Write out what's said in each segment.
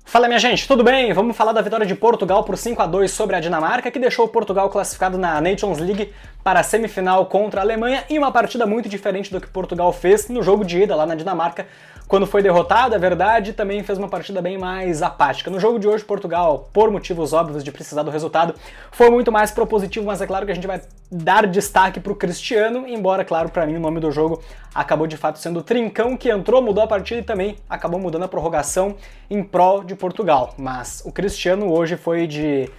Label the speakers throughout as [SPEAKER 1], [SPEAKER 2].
[SPEAKER 1] Fala minha gente, tudo bem? Vamos falar da vitória de Portugal por 5-2 sobre a Dinamarca, que deixou o Portugal classificado na Nations League para a semifinal contra a Alemanha, e uma partida muito diferente do que Portugal fez no jogo de ida lá na Dinamarca, quando foi derrotado, é verdade, também fez uma partida bem mais apática. No jogo de hoje, Portugal, por motivos óbvios de precisar do resultado, foi muito mais propositivo, mas é claro que a gente vai dar destaque para o Cristiano, embora, claro, para mim o nome do jogo acabou de fato sendo o Trincão, que entrou, mudou a partida e também acabou mudando a prorrogação em prol de Portugal. Mas o Cristiano hoje foi de...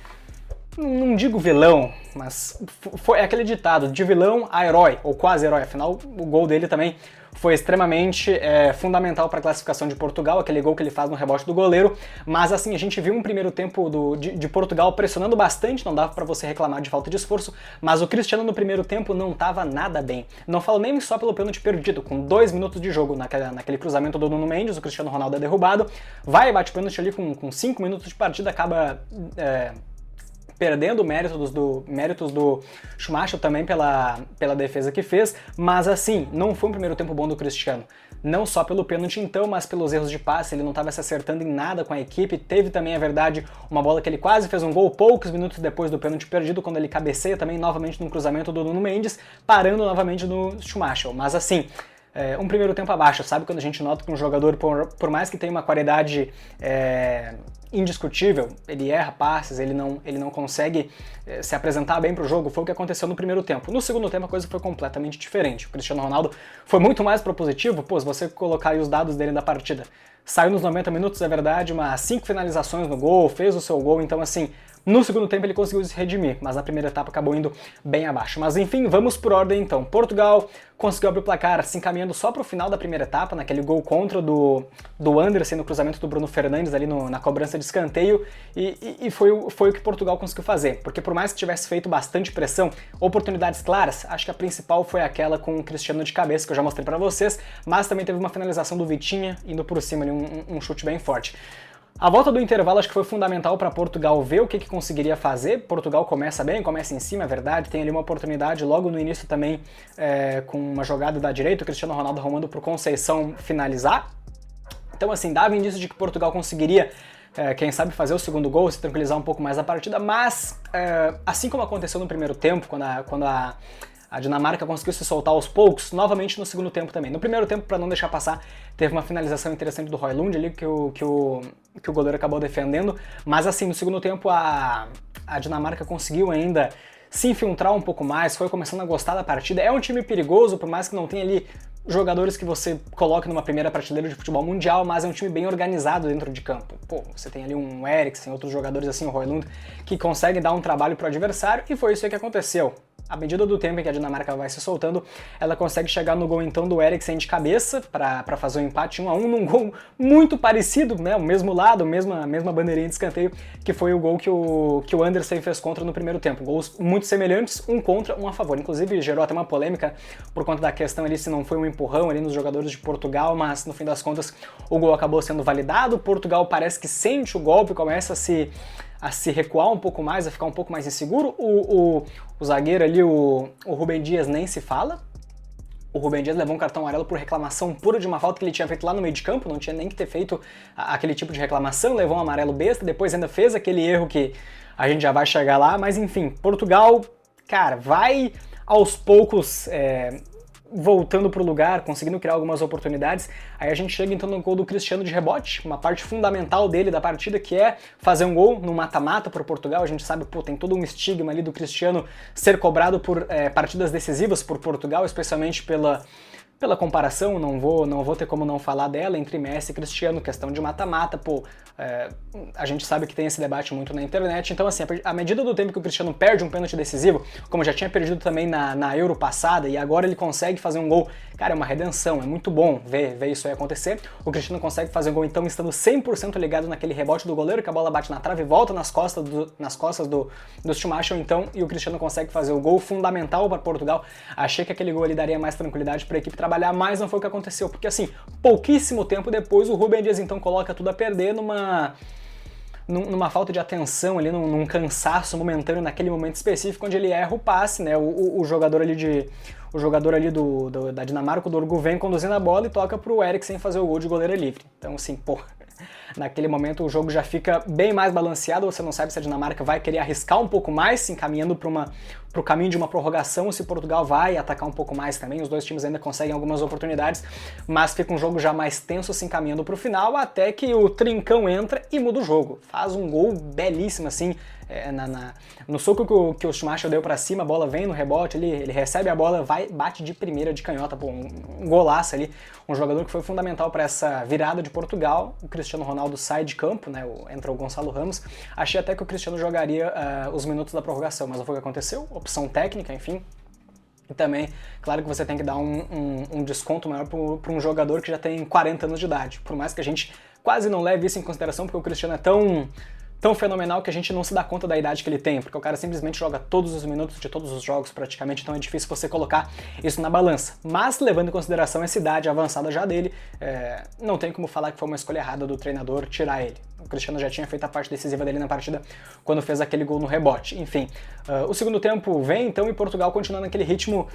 [SPEAKER 1] não digo vilão, mas foi aquele ditado, de vilão a herói, ou quase herói, afinal o gol dele também foi extremamente fundamental para a classificação de Portugal, aquele gol que ele faz no rebote do goleiro, mas assim, a gente viu um primeiro tempo de Portugal pressionando bastante, não dava para você reclamar de falta de esforço, mas o Cristiano no primeiro tempo não estava nada bem. Não falo nem só pelo pênalti perdido, com 2 minutos de jogo naquele cruzamento do Nuno Mendes, o Cristiano Ronaldo é derrubado, vai e bate o pênalti ali com 5 minutos de partida, acaba... perdendo méritos do Schumacher também pela defesa que fez, mas assim, não foi um primeiro tempo bom do Cristiano. Não só pelo pênalti então, mas pelos erros de passe, ele não estava se acertando em nada com a equipe, teve também, é verdade, uma bola que ele quase fez um gol poucos minutos depois do pênalti perdido, quando ele cabeceia também novamente no cruzamento do Nuno Mendes, parando novamente no Schumacher, mas assim... um primeiro tempo abaixo, sabe? Quando a gente nota que um jogador, por mais que tenha uma qualidade indiscutível, ele erra passes, ele não consegue se apresentar bem pro jogo, foi o que aconteceu no primeiro tempo. No segundo tempo a coisa foi completamente diferente. O Cristiano Ronaldo foi muito mais propositivo, pô, se você colocar aí os dados dele da partida, saiu nos 90 minutos, é verdade, mas 5 finalizações no gol, fez o seu gol, então assim... No segundo tempo ele conseguiu se redimir, mas na primeira etapa acabou indo bem abaixo. Mas enfim, vamos por ordem então. Portugal conseguiu abrir o placar se encaminhando só para o final da primeira etapa, naquele gol contra do Anderson no cruzamento do Bruno Fernandes ali na cobrança de escanteio, e foi o que Portugal conseguiu fazer. Porque por mais que tivesse feito bastante pressão, oportunidades claras, acho que a principal foi aquela com o Cristiano de cabeça, que eu já mostrei para vocês, mas também teve uma finalização do Vitinha indo por cima ali, um chute bem forte. A volta do intervalo acho que foi fundamental para Portugal ver o que conseguiria fazer. Portugal começa bem, começa em cima, é verdade, tem ali uma oportunidade logo no início também com uma jogada da direita, o Cristiano Ronaldo arrumando para o Conceição finalizar. Então assim, dava indício de que Portugal conseguiria, quem sabe, fazer o segundo gol, se tranquilizar um pouco mais a partida, mas assim como aconteceu no primeiro tempo, quando a Dinamarca conseguiu se soltar aos poucos, novamente no segundo tempo também. No primeiro tempo, para não deixar passar, teve uma finalização interessante do Højlund ali, que o goleiro acabou defendendo, mas assim, no segundo tempo a Dinamarca conseguiu ainda se infiltrar um pouco mais, foi começando a gostar da partida. É um time perigoso, por mais que não tenha ali jogadores que você coloque numa primeira prateleira de futebol mundial, mas é um time bem organizado dentro de campo. Pô, você tem ali um Eriksen, outros jogadores assim, o Højlund, que conseguem dar um trabalho pro adversário, e foi isso aí que aconteceu. À medida do tempo em que a Dinamarca vai se soltando, ela consegue chegar no gol então do Eriksen de cabeça para fazer o empate 1-1 num gol muito parecido, né? O mesmo lado, a mesma bandeirinha de escanteio, que foi o gol que o Anderson fez contra no primeiro tempo. Gols muito semelhantes, um contra, um a favor. Inclusive gerou até uma polêmica por conta da questão ali se não foi um empurrão ali nos jogadores de Portugal, mas no fim das contas o gol acabou sendo validado. Portugal parece que sente o golpe, começa a se recuar um pouco mais, a ficar um pouco mais inseguro. O zagueiro ali, o Rúben Dias, nem se fala. O Rúben Dias levou um cartão amarelo por reclamação pura de uma falta que ele tinha feito lá no meio de campo, não tinha nem que ter feito aquele tipo de reclamação, levou um amarelo besta, depois ainda fez aquele erro que a gente já vai chegar lá, mas enfim, Portugal, cara, vai aos poucos... voltando pro lugar, conseguindo criar algumas oportunidades, aí a gente chega então no gol do Cristiano de rebote, uma parte fundamental dele da partida, que é fazer um gol no mata-mata pro Portugal. A gente sabe, pô, tem todo um estigma ali do Cristiano ser cobrado por partidas decisivas por Portugal, especialmente pela comparação, não vou ter como não falar dela, entre Messi e Cristiano, questão de mata-mata, pô, a gente sabe que tem esse debate muito na internet, então assim, à medida do tempo que o Cristiano perde um pênalti decisivo, como já tinha perdido também na Euro passada, e agora ele consegue fazer um gol, cara, é uma redenção, é muito bom ver isso aí acontecer. O Cristiano consegue fazer um gol então estando 100% ligado naquele rebote do goleiro, que a bola bate na trave e volta nas costas do Schumacher então, e o Cristiano consegue fazer o gol fundamental para Portugal. Achei que aquele gol ali daria mais tranquilidade para a equipe trabalhar, mas não foi o que aconteceu, porque assim, pouquíssimo tempo depois o Rúben Dias então coloca tudo a perder numa falta de atenção ali, num cansaço momentâneo naquele momento específico, onde ele erra o passe, né? O jogador ali da Dinamarca, o Dorgu, vem conduzindo a bola e toca pro Eriksen fazer o gol de goleiro livre. Então assim, pô, Naquele momento o jogo já fica bem mais balanceado, você não sabe se a Dinamarca vai querer arriscar um pouco mais, se encaminhando para o caminho de uma prorrogação, se Portugal vai atacar um pouco mais também. Os dois times ainda conseguem algumas oportunidades, mas fica um jogo já mais tenso se encaminhando para o final, até que o Trincão entra e muda o jogo. Faz um gol belíssimo assim, no soco que o Schumacher deu para cima, a bola vem no rebote, ele recebe a bola, bate de primeira de canhota, pô, um golaço ali, um jogador que foi fundamental para essa virada de Portugal. O Cristiano Ronaldo sai de campo, né, entra o Gonçalo Ramos. Achei até que o Cristiano jogaria os minutos da prorrogação, mas não foi o que aconteceu, opção técnica, enfim. E também, claro que você tem que dar um desconto maior para um jogador que já tem 40 anos de idade, por mais que a gente quase não leve isso em consideração, porque o Cristiano é tão fenomenal que a gente não se dá conta da idade que ele tem, porque o cara simplesmente joga todos os minutos de todos os jogos praticamente, então é difícil você colocar isso na balança. Mas, levando em consideração essa idade avançada já dele, não tem como falar que foi uma escolha errada do treinador tirar ele. O Cristiano já tinha feito a parte decisiva dele na partida quando fez aquele gol no rebote. Enfim, o segundo tempo vem então e Portugal continua naquele ritmo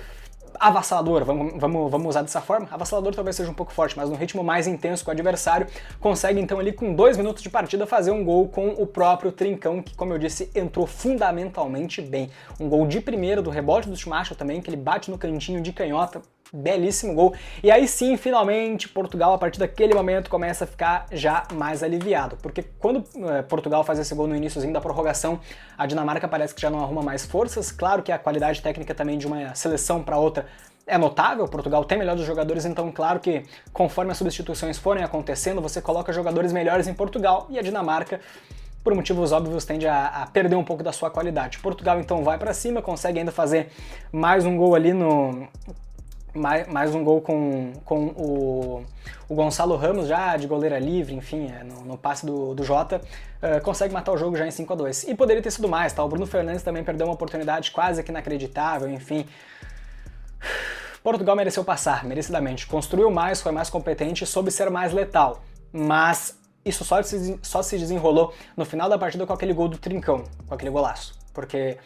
[SPEAKER 1] avassalador, vamos usar dessa forma. Avassalador talvez seja um pouco forte, mas no ritmo mais intenso com o adversário, consegue então ali com 2 minutos de partida fazer um gol com o próprio Trincão, que como eu disse, entrou fundamentalmente bem. Um gol de primeira do rebote do Schumacher também, que ele bate no cantinho de canhota, belíssimo gol. E aí sim, finalmente, Portugal, a partir daquele momento, começa a ficar já mais aliviado. Porque quando Portugal faz esse gol no iniciozinho da prorrogação, a Dinamarca parece que já não arruma mais forças. Claro que a qualidade técnica também de uma seleção para outra é notável, Portugal tem melhores jogadores, então claro que conforme as substituições forem acontecendo, você coloca jogadores melhores em Portugal e a Dinamarca, por motivos óbvios, tende a perder um pouco da sua qualidade. Portugal então vai para cima, consegue ainda fazer mais um gol ali mais um gol com o Gonçalo Ramos, já de goleira livre, enfim, no passe do Jota, consegue matar o jogo já em 5-2. E poderia ter sido mais, tá? O Bruno Fernandes também perdeu uma oportunidade quase que inacreditável, enfim. Portugal mereceu passar, merecidamente. Construiu mais, foi mais competente, soube ser mais letal. Mas isso só se desenrolou no final da partida com aquele gol do Trincão, com aquele golaço. Porque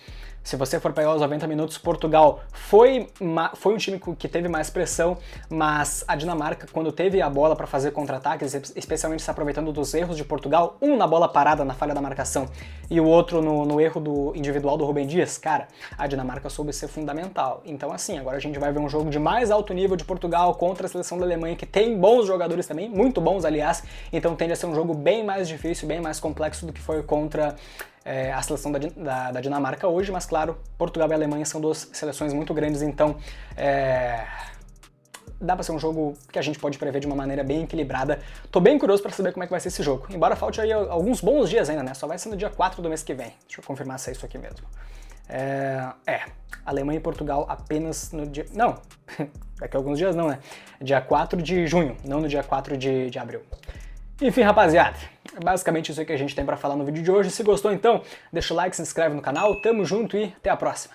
[SPEAKER 1] se você for pegar os 90 minutos, Portugal foi um time que teve mais pressão, mas a Dinamarca, quando teve a bola para fazer contra-ataques, especialmente se aproveitando dos erros de Portugal, um na bola parada, na falha da marcação, e o outro no erro individual do Rúben Dias, cara, a Dinamarca soube ser fundamental. Então assim, agora a gente vai ver um jogo de mais alto nível de Portugal contra a seleção da Alemanha, que tem bons jogadores também, muito bons aliás, então tende a ser um jogo bem mais difícil, bem mais complexo do que foi contra a seleção da Dinamarca hoje, mas claro, Portugal e Alemanha são duas seleções muito grandes, então dá pra ser um jogo que a gente pode prever de uma maneira bem equilibrada. Tô bem curioso pra saber como é que vai ser esse jogo, embora falte aí alguns bons dias ainda, né? Só vai ser no dia 4 do mês que vem. Deixa eu confirmar se é isso aqui mesmo. Alemanha e Portugal apenas no dia... Não, daqui a alguns dias não, né? Dia 4 de junho, não no dia 4 de abril. Enfim, rapaziada, é basicamente isso aí que a gente tem pra falar no vídeo de hoje. Se gostou, então, deixa o like, se inscreve no canal, tamo junto e até a próxima.